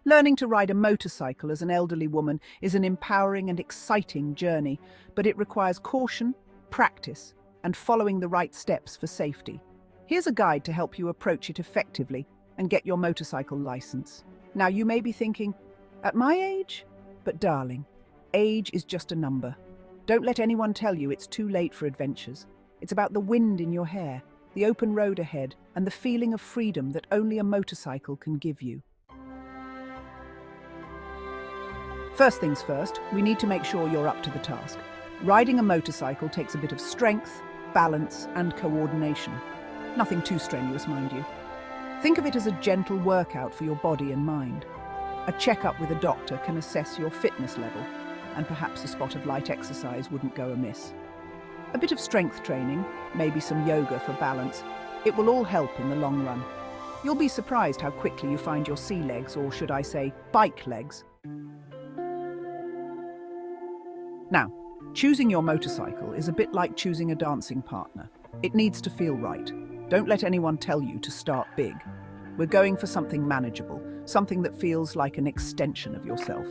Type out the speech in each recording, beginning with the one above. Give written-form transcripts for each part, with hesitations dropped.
Learning to ride a motorcycle as an elderly woman is an empowering and exciting journey, but it requires caution, practice, and following the right steps for safety. Here's a guide to help you approach it effectively and get your motorcycle license. Now, you may be thinking, at my age? But darling, age is just a number. Don't let anyone tell you it's too late for adventures. It's about the wind in your hair, the open road ahead, and the feeling of freedom that only a motorcycle can give you. First things first, we need to make sure you're up to the task. Riding a motorcycle takes a bit of strength, balance, and coordination. Nothing too strenuous, mind you. Think of it as a gentle workout for your body and mind. A checkup with a doctor can assess your fitness level, and perhaps a spot of light exercise wouldn't go amiss. A bit of strength training, maybe some yoga for balance, it will all help in the long run. You'll be surprised how quickly you find your sea legs, or should I say, bike legs. Now, choosing your motorcycle is a bit like choosing a dancing partner. It needs to feel right. Don't let anyone tell you to start big. We're going for something manageable, something that feels like an extension of yourself.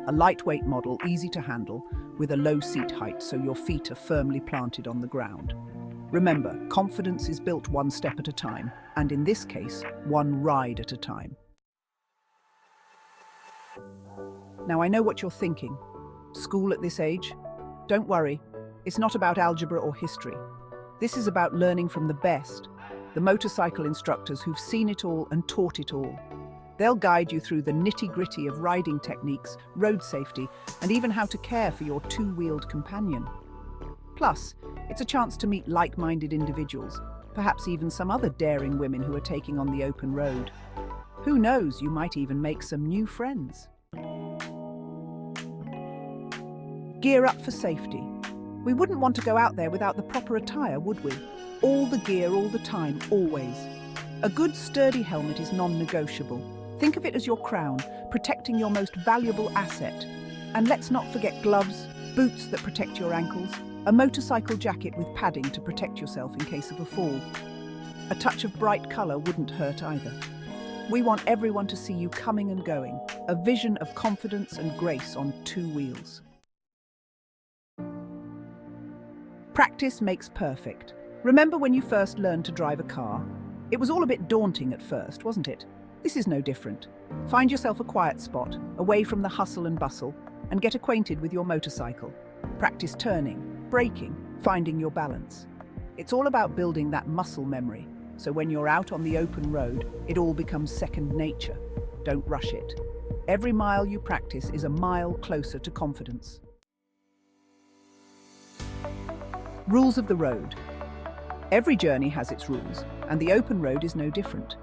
A lightweight model, easy to handle, with a low seat height so your feet are firmly planted on the ground. Remember, confidence is built one step at a time, and in this case, one ride at a time. Now, I know what you're thinking. School at this age? Don't worry, it's not about algebra or history. This is about learning from the best, the motorcycle instructors who've seen it all and taught it all. They'll guide you through the nitty-gritty of riding techniques, road safety, and even how to care for your two-wheeled companion. Plus, it's a chance to meet like-minded individuals, perhaps even some other daring women who are taking on the open road. Who knows, you might even make some new friends. Gear up for safety. We wouldn't want to go out there without the proper attire, would we? All the gear, all the time, always. A good sturdy helmet is non-negotiable. Think of it as your crown, protecting your most valuable asset. And let's not forget gloves, boots that protect your ankles, a motorcycle jacket with padding to protect yourself in case of a fall. A touch of bright colour wouldn't hurt either. We want everyone to see you coming and going, a vision of confidence and grace on two wheels. Practice makes perfect. Remember when you first learned to drive a car? It was all a bit daunting at first, wasn't it? This is no different. Find yourself a quiet spot, away from the hustle and bustle, and get acquainted with your motorcycle. Practice turning, braking, finding your balance. It's all about building that muscle memory, so when you're out on the open road, it all becomes second nature. Don't rush it. Every mile you practice is a mile closer to confidence. Rules of the road. Every journey has its rules, and the open road is no different.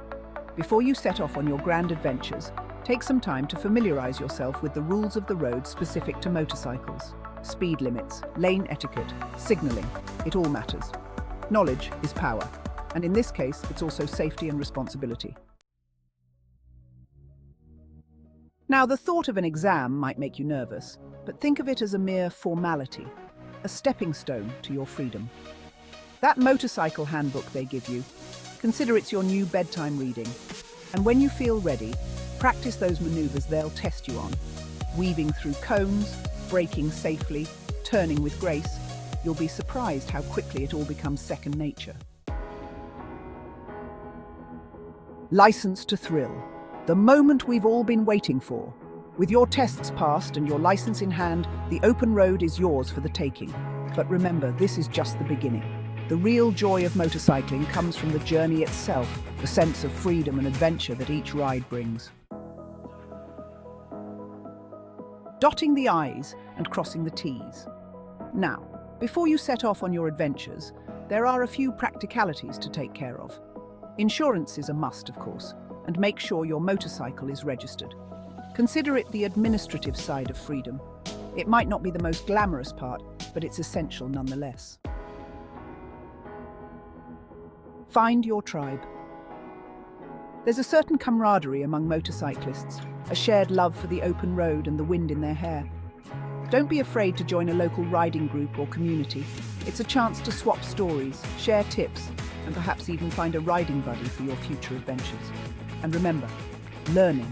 Before you set off on your grand adventures, take some time to familiarize yourself with the rules of the road specific to motorcycles. Speed limits, lane etiquette, signaling, it all matters. Knowledge is power, and in this case, it's also safety and responsibility. Now, the thought of an exam might make you nervous, but think of it as a mere formality, a stepping stone to your freedom. That motorcycle handbook they give you, consider it's your new bedtime reading. And when you feel ready, practice those maneuvers they'll test you on. Weaving through cones, braking safely, turning with grace, you'll be surprised how quickly it all becomes second nature. License to thrill. The moment we've all been waiting for. With your tests passed and your license in hand, the open road is yours for the taking. But remember, this is just the beginning. The real joy of motorcycling comes from the journey itself, the sense of freedom and adventure that each ride brings. Dotting the I's and crossing the T's. Now, before you set off on your adventures, there are a few practicalities to take care of. Insurance is a must, of course, and make sure your motorcycle is registered. Consider it the administrative side of freedom. It might not be the most glamorous part, but it's essential nonetheless. Find your tribe. There's a certain camaraderie among motorcyclists, a shared love for the open road and the wind in their hair. Don't be afraid to join a local riding group or community. It's a chance to swap stories, share tips, and perhaps even find a riding buddy for your future adventures. And remember, learning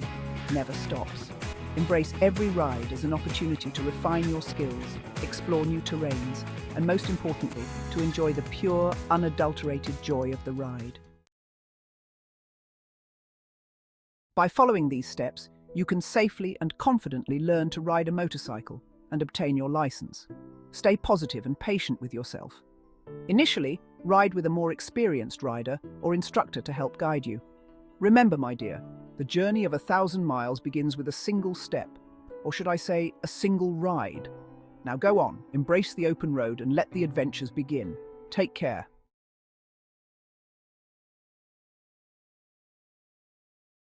never stops. Embrace every ride as an opportunity to refine your skills, explore new terrains, and most importantly, to enjoy the pure, unadulterated joy of the ride. By following these steps, you can safely and confidently learn to ride a motorcycle and obtain your license. Stay positive and patient with yourself. Initially, ride with a more experienced rider or instructor to help guide you. Remember, my dear, the journey of 1,000 miles begins with a single step, or should I say, a single ride. Now go on, embrace the open road and let the adventures begin. Take care.